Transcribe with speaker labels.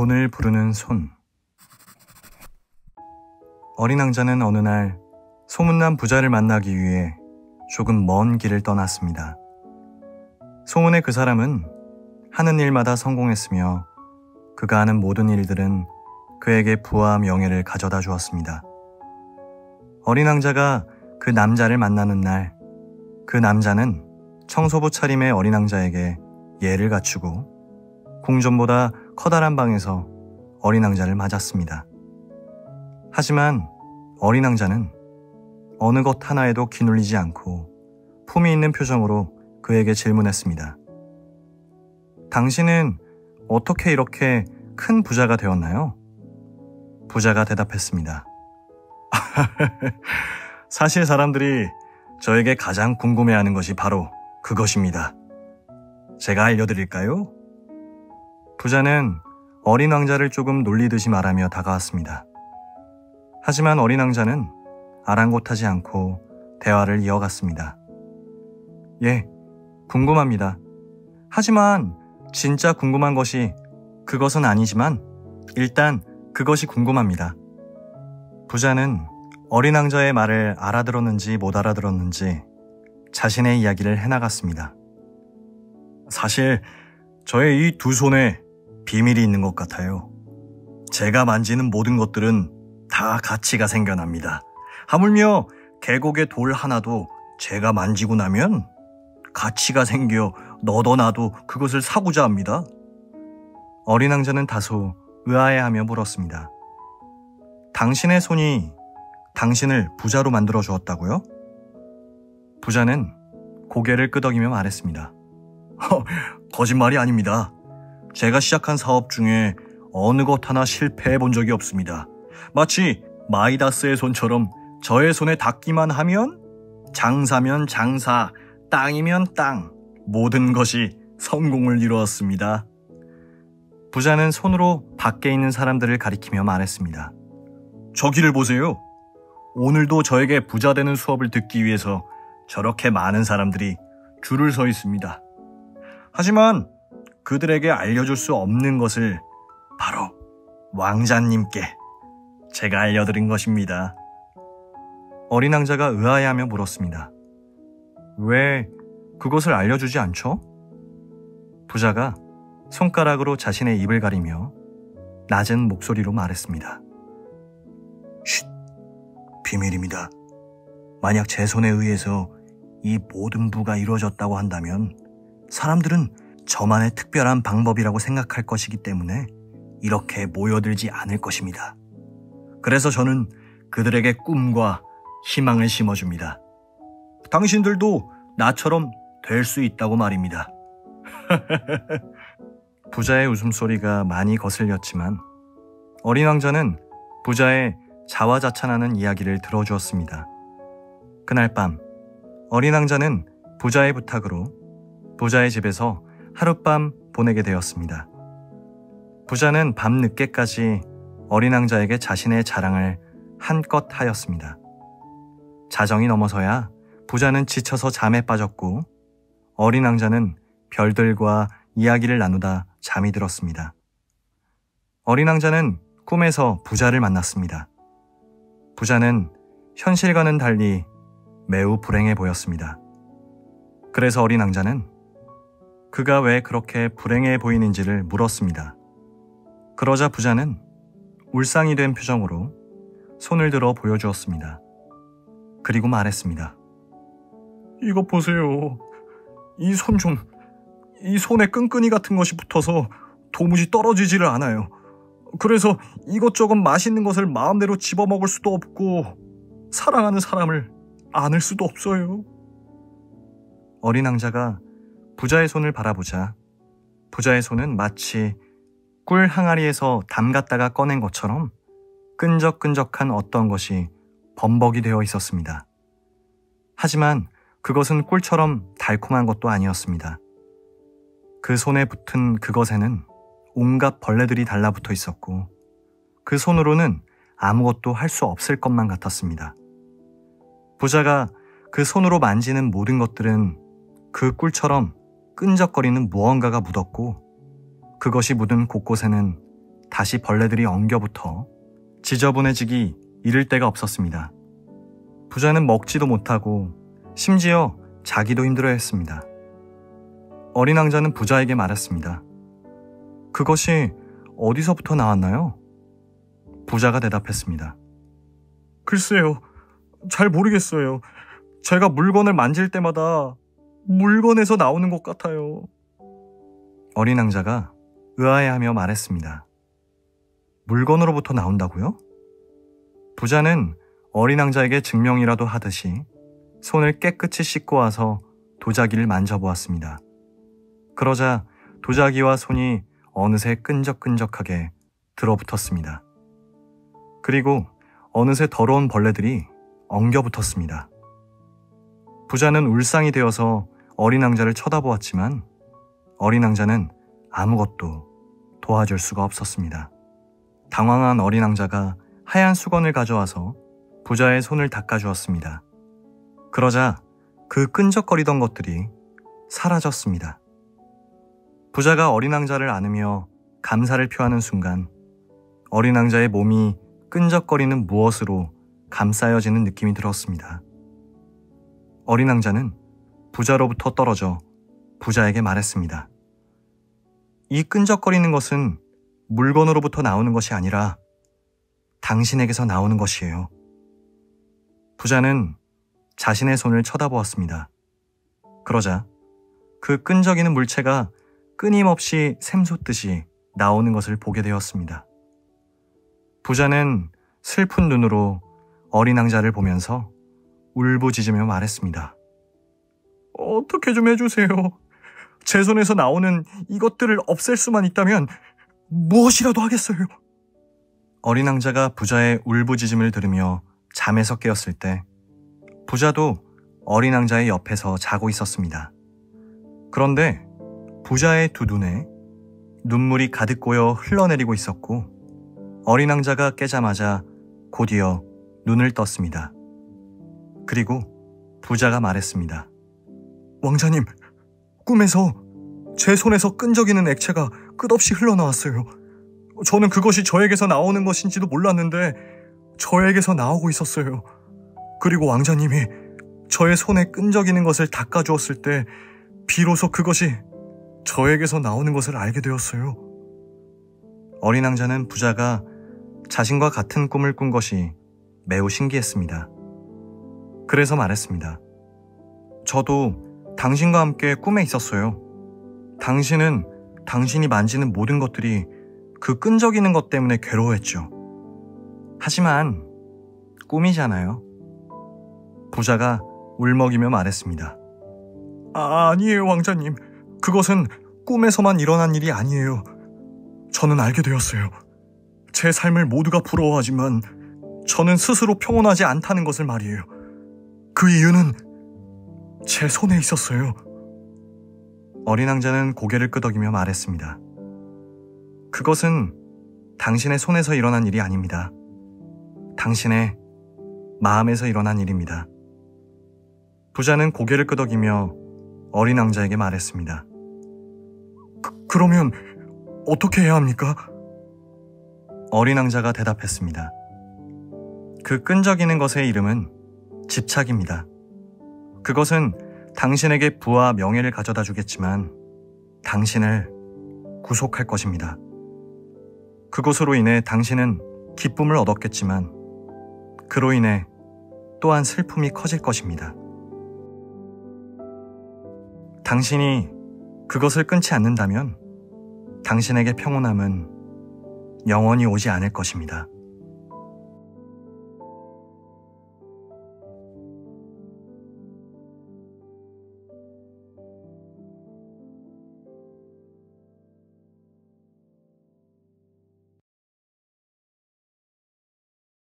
Speaker 1: 돈을 부르는 손. 어린 왕자는 어느 날 소문난 부자를 만나기 위해 조금 먼 길을 떠났습니다. 소문의 그 사람은 하는 일마다 성공했으며 그가 하는 모든 일들은 그에게 부와 명예를 가져다 주었습니다. 어린 왕자가 그 남자를 만나는 날, 그 남자는 청소부 차림의 어린 왕자에게 예를 갖추고 궁전보다 커다란 방에서 어린 왕자를 맞았습니다. 하지만 어린 왕자는 어느 것 하나에도 기눌리지 않고 품위 있는 표정으로 그에게 질문했습니다. 당신은 어떻게 이렇게 큰 부자가 되었나요? 부자가 대답했습니다. 사실 사람들이 저에게 가장 궁금해하는 것이 바로 그것입니다. 제가 알려드릴까요? 부자는 어린 왕자를 조금 놀리듯이 말하며 다가왔습니다. 하지만 어린 왕자는 아랑곳하지 않고 대화를 이어갔습니다. 예, 궁금합니다. 하지만 진짜 궁금한 것이 그것은 아니지만 일단 그것이 궁금합니다. 부자는 어린 왕자의 말을 알아들었는지 못 알아들었는지 자신의 이야기를 해나갔습니다. 사실 저의 이 두 손에 비밀이 있는 것 같아요. 제가 만지는 모든 것들은 다 가치가 생겨납니다. 하물며 계곡의 돌 하나도 제가 만지고 나면 가치가 생겨 너도 나도 그것을 사고자 합니다. 어린 왕자는 다소 의아해하며 물었습니다. 당신의 손이 당신을 부자로 만들어 주었다고요? 부자는 고개를 끄덕이며 말했습니다. 거짓말이 아닙니다. 제가 시작한 사업 중에 어느 것 하나 실패해 본 적이 없습니다. 마치 마이다스의 손처럼 저의 손에 닿기만 하면 장사면 장사, 땅이면 땅, 모든 것이 성공을 이루었습니다. 부자는 손으로 밖에 있는 사람들을 가리키며 말했습니다. 저기를 보세요. 오늘도 저에게 부자 되는 수업을 듣기 위해서 저렇게 많은 사람들이 줄을 서 있습니다. 하지만 그들에게 알려줄 수 없는 것을 바로 왕자님께 제가 알려드린 것입니다. 어린 왕자가 의아해하며 물었습니다. 왜 그것을 알려주지 않죠? 부자가 손가락으로 자신의 입을 가리며 낮은 목소리로 말했습니다. 쉿, 비밀입니다. 만약 제 손에 의해서 이 모든 부가 이루어졌다고 한다면 사람들은 저만의 특별한 방법이라고 생각할 것이기 때문에 이렇게 모여들지 않을 것입니다. 그래서 저는 그들에게 꿈과 희망을 심어줍니다. 당신들도 나처럼 될 수 있다고 말입니다. 부자의 웃음소리가 많이 거슬렸지만 어린 왕자는 부자의 자화자찬하는 이야기를 들어주었습니다. 그날 밤 어린 왕자는 부자의 부탁으로 부자의 집에서 하룻밤 보내게 되었습니다. 부자는 밤 늦게까지 어린 왕자에게 자신의 자랑을 한껏 하였습니다. 자정이 넘어서야 부자는 지쳐서 잠에 빠졌고 어린 왕자는 별들과 이야기를 나누다 잠이 들었습니다. 어린 왕자는 꿈에서 부자를 만났습니다. 부자는 현실과는 달리 매우 불행해 보였습니다. 그래서 어린 왕자는 그가 왜 그렇게 불행해 보이는지를 물었습니다. 그러자 부자는 울상이 된 표정으로 손을 들어 보여주었습니다. 그리고 말했습니다. 이것 보세요. 이 손에 끈끈이 같은 것이 붙어서 도무지 떨어지지를 않아요. 그래서 이것저것 맛있는 것을 마음대로 집어먹을 수도 없고 사랑하는 사람을 안을 수도 없어요. 어린 왕자가 부자의 손을 바라보자 부자의 손은 마치 꿀 항아리에서 담갔다가 꺼낸 것처럼 끈적끈적한 어떤 것이 범벅이 되어 있었습니다. 하지만 그것은 꿀처럼 달콤한 것도 아니었습니다. 그 손에 붙은 그것에는 온갖 벌레들이 달라붙어 있었고 그 손으로는 아무것도 할 수 없을 것만 같았습니다. 부자가 그 손으로 만지는 모든 것들은 그 꿀처럼 끈적거리는 무언가가 묻었고 그것이 묻은 곳곳에는 다시 벌레들이 엉겨붙어 지저분해지기 이를 데가 없었습니다. 부자는 먹지도 못하고 심지어 자기도 힘들어했습니다. 어린 왕자는 부자에게 말했습니다. 그것이 어디서부터 나왔나요? 부자가 대답했습니다. 글쎄요, 잘 모르겠어요. 제가 물건을 만질 때마다 물건에서 나오는 것 같아요. 어린 왕자가 의아해하며 말했습니다. 물건으로부터 나온다고요? 부자는 어린 왕자에게 증명이라도 하듯이 손을 깨끗이 씻고 와서 도자기를 만져보았습니다. 그러자 도자기와 손이 어느새 끈적끈적하게 들어붙었습니다. 그리고 어느새 더러운 벌레들이 엉겨붙었습니다. 부자는 울상이 되어서 어린 왕자를 쳐다보았지만 어린 왕자는 아무것도 도와줄 수가 없었습니다. 당황한 어린 왕자가 하얀 수건을 가져와서 부자의 손을 닦아주었습니다. 그러자 그 끈적거리던 것들이 사라졌습니다. 부자가 어린 왕자를 안으며 감사를 표하는 순간 어린 왕자의 몸이 끈적거리는 무엇으로 감싸여지는 느낌이 들었습니다. 어린 왕자는 부자로부터 떨어져 부자에게 말했습니다. 이 끈적거리는 것은 물건으로부터 나오는 것이 아니라 당신에게서 나오는 것이에요. 부자는 자신의 손을 쳐다보았습니다. 그러자 그 끈적이는 물체가 끊임없이 샘솟듯이 나오는 것을 보게 되었습니다. 부자는 슬픈 눈으로 어린 왕자를 보면서 울부짖으며 말했습니다. 어떻게 좀 해주세요. 제 손에서 나오는 이것들을 없앨 수만 있다면 무엇이라도 하겠어요. 어린 왕자가 부자의 울부짖음을 들으며 잠에서 깨었을 때 부자도 어린 왕자의 옆에서 자고 있었습니다. 그런데 부자의 두 눈에 눈물이 가득 고여 흘러내리고 있었고 어린 왕자가 깨자마자 곧이어 눈을 떴습니다. 그리고 부자가 말했습니다. 왕자님, 꿈에서 제 손에서 끈적이는 액체가 끝없이 흘러나왔어요. 저는 그것이 저에게서 나오는 것인지도 몰랐는데 저에게서 나오고 있었어요. 그리고 왕자님이 저의 손에 끈적이는 것을 닦아주었을 때 비로소 그것이 저에게서 나오는 것을 알게 되었어요. 어린 왕자는 부자가 자신과 같은 꿈을 꾼 것이 매우 신기했습니다. 그래서 말했습니다. 저도 당신과 함께 꿈에 있었어요. 당신은 당신이 만지는 모든 것들이 그 끈적이는 것 때문에 괴로워했죠. 하지만 꿈이잖아요. 부자가 울먹이며 말했습니다. 아니에요, 왕자님. 그것은 꿈에서만 일어난 일이 아니에요. 저는 알게 되었어요. 제 삶을 모두가 부러워하지만 저는 스스로 평온하지 않다는 것을 말이에요. 그 이유는 제 손에 있었어요. 어린 왕자는 고개를 끄덕이며 말했습니다. 그것은 당신의 손에서 일어난 일이 아닙니다. 당신의 마음에서 일어난 일입니다. 부자는 고개를 끄덕이며 어린 왕자에게 말했습니다. 그러면 어떻게 해야 합니까? 어린 왕자가 대답했습니다. 그 끈적이는 것의 이름은 집착입니다. 그것은 당신에게 부와 명예를 가져다 주겠지만 당신을 구속할 것입니다. 그것으로 인해 당신은 기쁨을 얻었겠지만 그로 인해 또한 슬픔이 커질 것입니다. 당신이 그것을 끊지 않는다면 당신에게 평온함은 영원히 오지 않을 것입니다.